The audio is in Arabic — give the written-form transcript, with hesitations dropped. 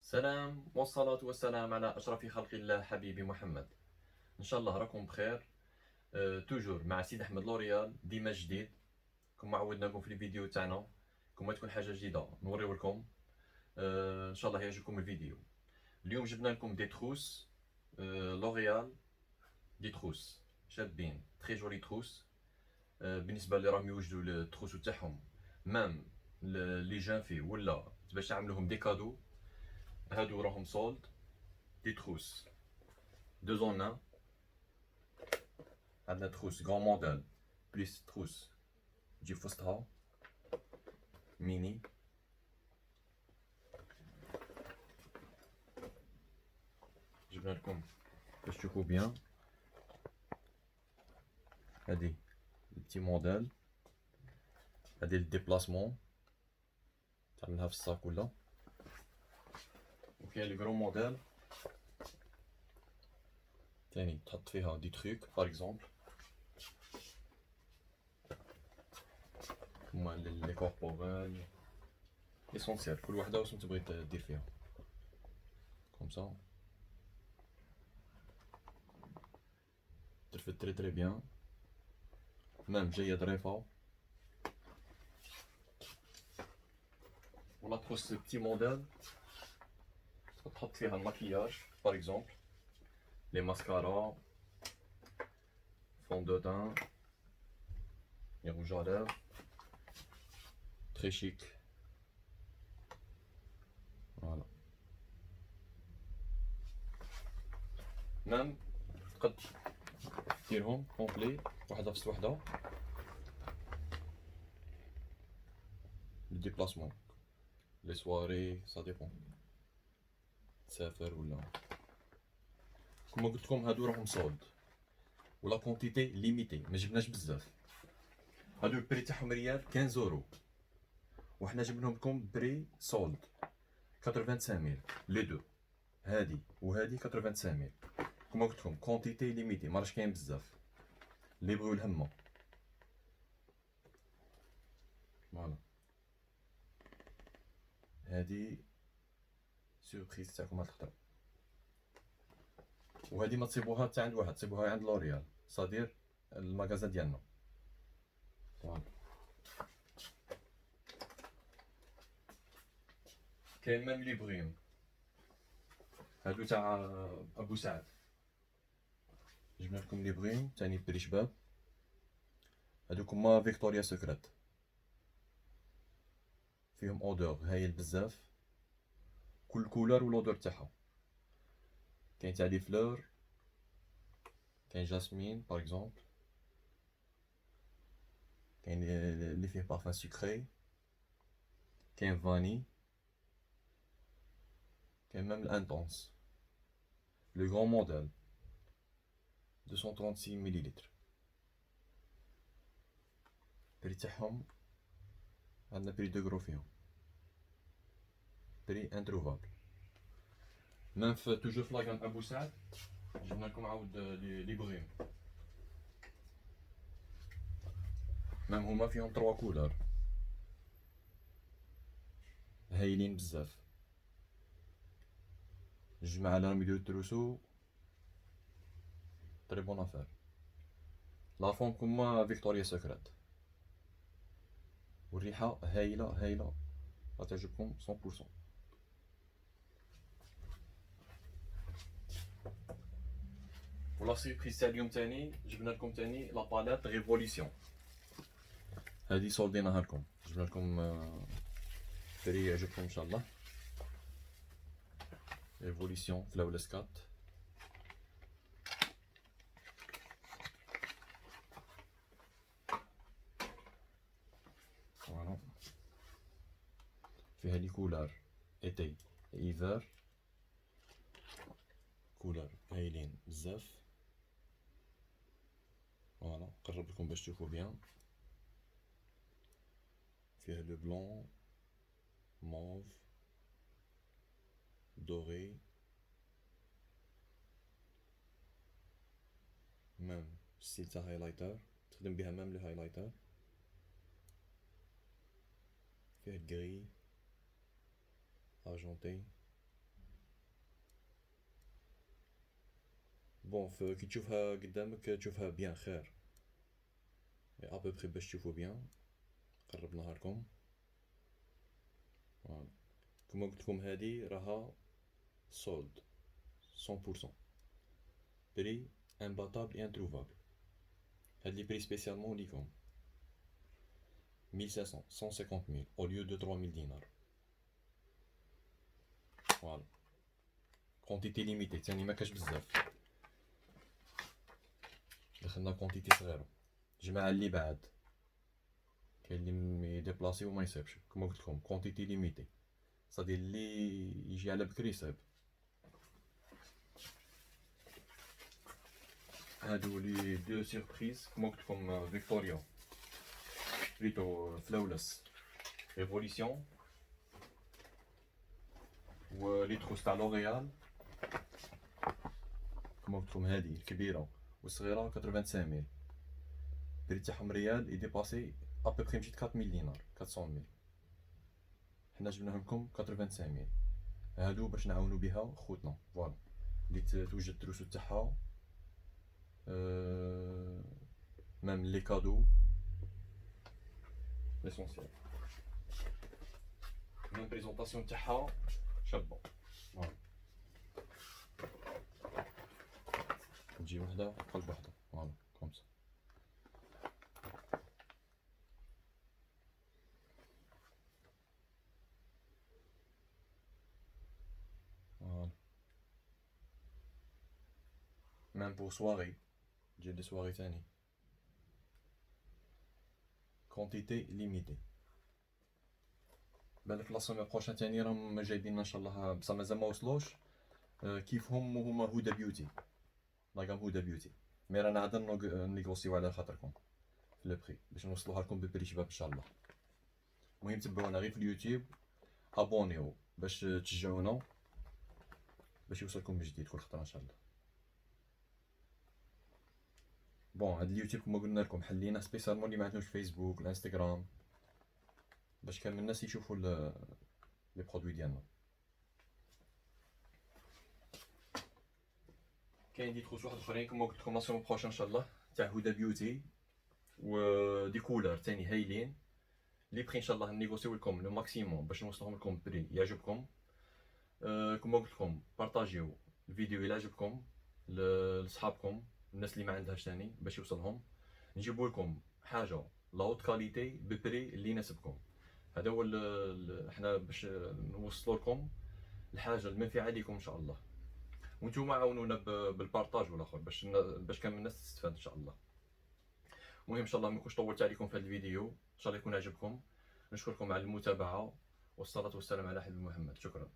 سلام والصلاة والسلام على أشرف خلق الله حبيبي محمد. إن شاء الله راكم بخير. توجور مع سيد أحمد لوريال ديما جديد. كما عودناكم في الفيديو تاعنا، كما تكون حاجة جديدة نوريو لكم. إن شاء الله يعجبكم الفيديو. اليوم جبنا لكم دي تروس لوريال، دي تروس شابين تري جولي تروس. بالنسبة اللي راهم يوجدوا التروس تاعهم مام لي جان في ولا باش تعملوهم دي كادو، هادو راهم سولد. دي تروس deux en un. عندنا تروس grand modèle بليس تروس تجي في وسطها ميني. جبنا لكم باش تشوفوا بيان. هادي البتي موديل، هادي للديبلاسمون تعملها في الصاك ولا. وكاين لي غرو موديل تاني تحط فيها دي تروك باغ اكزومبل كيما لي كوربورال اسونسيال، كل وحده واش تبغي دير فيها كوم سا. ترفد تري تري بيان، مام جايه ظريفه. ولا تروس بتي موديل تحط فيها الماكياج باغ اكزومبل لي ماسكارا، fond de teint, les rouges à lèvres, très chic. Voilà. Même تقد ديرهم كومبلي وحده في وحده لي ديبلاسمون لي سواري سا ديبون تسافر ولا. كما قلت لكم هادو راهم صولد ولا كونتيتي ليميتي، ما جبناش بزاف. هادو البري تاعهم ريال 15 اورو، وحنا جبناهم لكم بري سولد 85000 لي دو، هادي وهادي 85000. كما قلت لكم كونتيتي ليميتي، ما راش كاين بزاف اللي يبغيو الهمه. فوالا هادي سوربريز تاعكم هاد الخطره. وهادي ما تصيبوها حتى عند واحد، تصيبوها عند لوريال صادير المغازا ديالنا. فوالا كاين ميم لي بغيهم هادو تاع ابو سعد، جبنا لكم لي بغيهم تاني بري شباب. هادوك هما فيكتوريا سكريت، فيهم اودور هايل بزاف، كل كولر ولودور تاعها. كاين تاع لي فلور، كاين جاسمين باغ اكزومبل، كاين اللي فيه بارفان سكري، كاين فاني، كاين ميم الانتونس لو غران موديل 236 مليلتر. بري تاعهم عندنا بري دوغرو فيهم، بري انتروفابل. ميم في توجور في لاكان ابو سعد جبنا لكم عاود لي بغيم، ميم هما فيهم 3 كولور هايلين بزاف. الجماعة اللي راهم يديرو التروسو تري بون افير. لا فون كوما فيكتوريا سكريت، والريحة هايلة هايلة غتعجبكم 100%. ولا سيربريز تاع اليوم تاني جبنا لكم تاني لا باليت ريفوليسيون، هادي صولديناها لكم، جبنا لكم فري يعجبكم ان شاء الله. ريفوليسيون فلاولة سكات. فوالا فيها لي كولار ايتي ايفار، كولار هايلين بزاف. فوالا نقرب لكم باش تشوفوا بيان. فيها لو بلون، موف، دوري، ميم ستيل تاع هايلايتر تخدم بها ميم لو هايلايتر. فيه غري ارجونتي بون كي تشوفها قدامك تشوفها بيان خير، ابوبخي باش تشوفوا بيان. قربناها لكم. فوالا كما قلت لكم هذه راها سولد 100%، بري امباتابل اي انتروفابل. هاد لي بري سبيسيالمون ليكم 1500 150,000 au lieu de 3000 دينار. فوالا كونتيتي ليميتي، تاني ما كاش بزاف، دخلنا كونتيتي صغيره. جماعه اللي بعد كاين اللي يديبلاسي وما يصيبش، كما قلت لكم كونتيتي ليميتي، صافي اللي يجي على بكري يصيب. هادو لي دو سيربريز كما قلت لكم، فيكتوريا بليتو فلولس ريفوليسيون، و لي تروس تاع لوريال كما قلت لكم هادي الكبيره والصغيره 85,000، البري تاعهم ريال يديباسي ابوبخي مشيت 4000 دينار 400,000. حنا جبناهم لكم 85,000. هادو باش نعاونو بها خوتنا، فوالا اللي توجد التروسو تاعها، ميم لي كادو ليسونسيال. ميم بريزونطاسيون تاعها شابه، فوالا تجي وحده قلب وحده، فوالا كوم سا. فوالا ميم بور سواري، تجي لي سواري تاني، كونتيتي ليميتي. بالك لا سومي بروشان تاني راهم جايبين ان شاء الله، بصح مازال ما وصلوش كيفهم هما هدى بيوتي، لاكام هدى بيوتي. مي رانا عاد نيغوسيو على خاطركم في لو بري باش نوصلوها لكم ببري شباب ان شاء الله. المهم تبعونا غير في اليوتيوب، ابونيو باش تشجعونا باش يوصلكم جديد كل خطره ان شاء الله. بون هاد اليوتيوب كما قلنا لكم حلينا سبيسيالمون اللي ما عندهمش فيسبوك الانستغرام، باش كامل الناس يشوفوا لي برودوي ديالنا. كاين دي تروس واحد اخرين كما قلت لكم لا سيمون بروشين ان شاء الله تاع هدى بيوتي، ودي كولر تاني هايلين. لي بري ان شاء الله نيغوسيو لكم لو ماكسيموم باش نوصلهم لكم بري يعجبكم. كما قلت لكم بارطاجيو الفيديو الى عجبكم لصحابكم، الناس اللي ما عندهاش تاني باش يوصلهم. نجيبوا لكم حاجه لا هوت كاليتي ببري اللي يناسبكم. هذا هو حنا باش نوصلوا لكم الحاجه المنفعه لكم ان شاء الله، وانتم عاونونا بالبارطاج والاخر باش كامل الناس تستفاد ان شاء الله. المهم ان شاء الله ما نكونش طولت عليكم في هذا الفيديو، ان شاء الله يكون عجبكم. نشكركم على المتابعه، والصلاه والسلام على حبيب محمد. شكرا.